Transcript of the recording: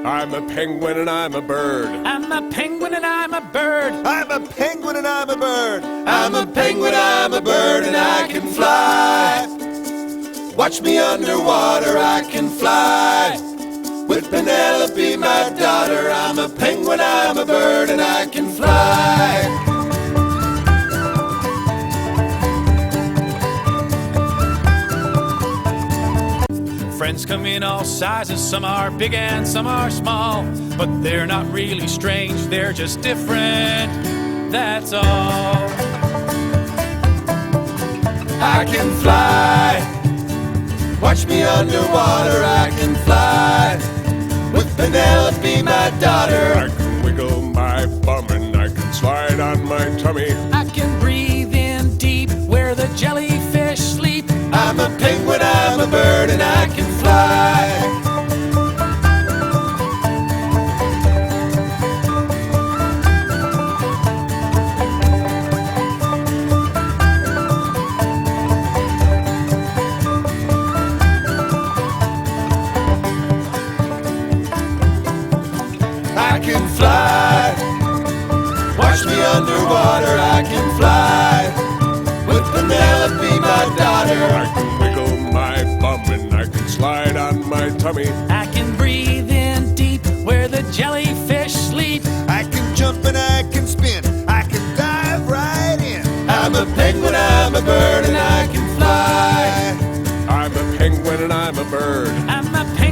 I'm a penguin and I'm a bird. I'm a penguin and I'm a bird. I'm a penguin and I'm a bird. I'm a penguin, I'm a bird, and I can fly. Watch me underwater, I can fly. With Penelope, my daughter, I'm a penguin, I'm a bird, and I can fly. Friends come in all sizes, some are big and some are small. But they're not really strange, they're just different, that's all. I can fly. Watch me underwater, I can fly. With Penelope, my daughter, I can wiggle my bum and I can slide on my tummy. I can breathe in deep where the jellyfish sleep. I'm a penguin, I'm a bird, and I can fly. I can fly. Watch me underwater, I can fly. With Penelope, my daughter, I can wiggle my bum and I can slide on my tummy. I can breathe in deep where the jellyfish sleep. I can jump and I can spin, I can dive right in. I'm a penguin, I'm a bird, and I can fly. I'm a penguin and I'm a bird. I'm a penguin